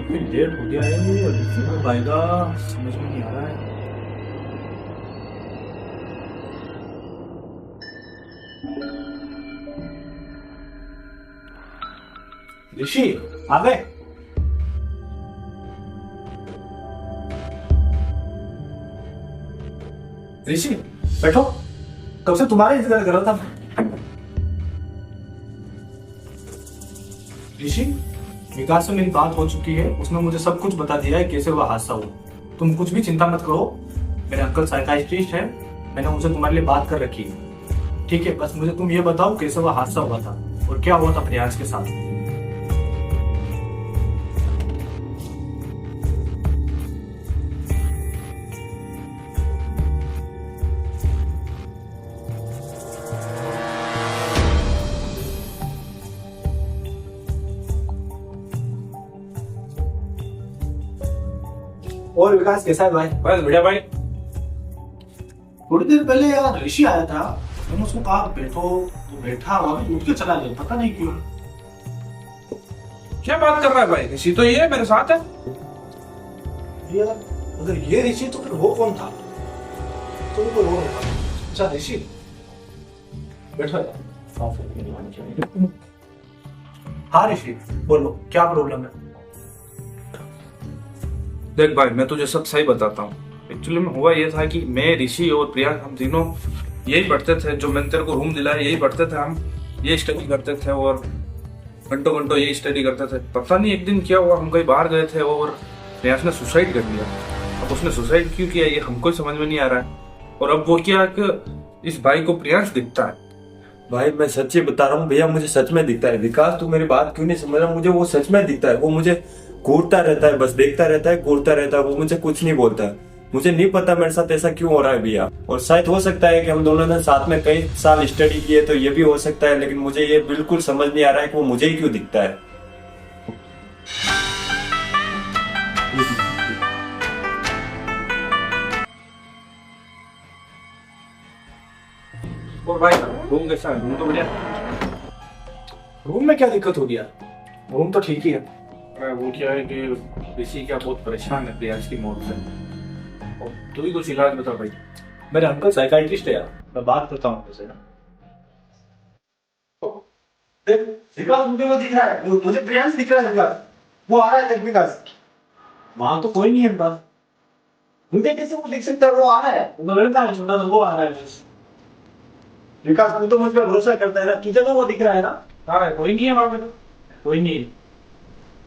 काफी लेट हो गया है ये, अभी से कब आएगा समझ में नहीं आ रहा है। ऋषि आ गए? ऋषि बैठो, कब से तुम्हारा इंतजार कर रहा था। ऋषि, विकास से मेरी बात हो चुकी है, उसने मुझे सब कुछ बता दिया है कैसे वह हादसा हुआ। तुम कुछ भी चिंता मत करो, मेरे अंकल साइकाइट्रिस्ट है, मैंने उनसे तुम्हारे लिए बात कर रखी है। ठीक है, बस मुझे तुम ये बताओ कैसे वह हादसा हुआ था और क्या हुआ था प्रियांश के साथ। और विकास कैसा है भाई? बस बढ़िया भाई। थोड़ी देर पहले यार ऋषि आया था, मैंने उसको कहा बैठो तो बैठा, वहां उठ के चला गया, पता नहीं क्यों। क्या बात कर रहा है भाई? ऋषि तो ये है, मेरे साथ है। यार अगर ये ऋषि तो फिर वो कौन था? तो कोई और होगा। अच्छा ऋषि बैठो यार। हाँ ऋषि बोलो, क्या प्रॉब्लम है? देख भाई, मैं तुझे सब सही बताता हूँ। एक्चुअली में हुआ ये था कि मैं, ऋषि और प्रिया, हम तीनों यही पढ़ते थे। जो मैंने तेरे को रूम दिलाया यही पढ़ते थे हम, ये स्टडी करते थे और घंटों घंटों यही स्टडी करते थे। पता नहीं एक दिन क्या हुआ, हम कहीं बाहर गए थे और प्रियांश ने सुसाइड कर लिया। अब उसने सुसाइड क्यों किया ये हमको समझ में नहीं आ रहा है। और अब वो क्या कि इस भाई को प्रियांश दिखता है। भाई मैं सच्ची बता रहा हूँ भैया, मुझे सच में दिखता है। विकास तू मेरी बात क्यों नहीं समझ रहा? मुझे वो सच में दिखता है। वो मुझे घूरता रहता है, बस देखता रहता है, घूरता रहता है। वो मुझे कुछ नहीं बोलता है। मुझे नहीं पता मेरे साथ ऐसा क्यों हो रहा है भैया। और शायद हो सकता है कि हम दोनों ने साथ में कई साल स्टडी किए, तो ये भी हो सकता है। लेकिन मुझे ये बिल्कुल समझ नहीं आ रहा है कि वो मुझे ही क्यों दिखता है। और भाई रूम कैसा है? रूम तो बढ़िया। रूम में क्या दिक्कत होगी यार? रूम तो ठीक ही है। वो क्या है कि ऋषि क्या बहुत परेशान है प्रियांश की मौत से। और तू ही कुछ इलाज बता भाई। मेरे अंकल साइकाइट्रिस्ट है यार, मैं बात करता हूँ उनसे ना। विकास मुझे वो दिख रहा है, मुझे प्रियांश दिख रहा है। विकास वो आ रहा है, देख विकास। वहां तो कोई नहीं है विकास। मुझे कैसे वो दिख सकता है? वो आ रहा है, वो लड़का है छोटा, तो वो आ रहा है। विकास तू तो मुझ पर भरोसा करता है ना, तुझे तो वो दिख रहा है ना। हाँ कोई नहीं है वहां पे तो। कोई नहीं।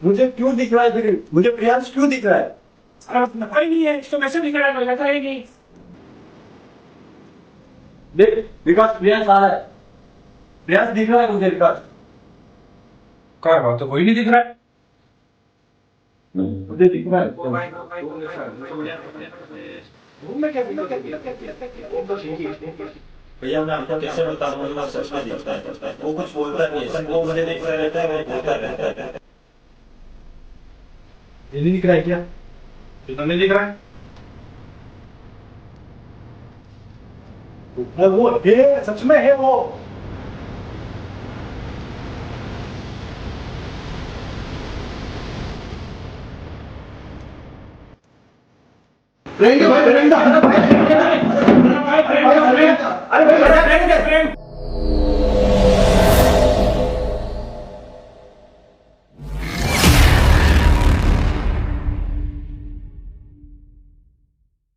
मुझे क्यों दिख रहा है फिर? मुझे प्रियांश क्यों दिख रहा है? कोई नहीं है, इसको वैसे दिख रहा है, लगता है नहीं। देख विकास, प्रियांश आ रहा है। प्रियांश दिख रहा है मुझे विकास। क्या बात है, कोई नहीं दिख रहा है। मुझे दिख रहा है। रूम में क्या भैया मैं आपको कैसे बताऊं? मुझे सच में दिखता है। वो कुछ बोलता नहीं है, वो मुझे देखता रहता है, वो बोलता रहता है। ये नहीं दिख रहा है क्या? तो नहीं दिख रहा है। वो है, सच में है वो। प्रेम, भाई प्रेम, अरे भाई प्रेम,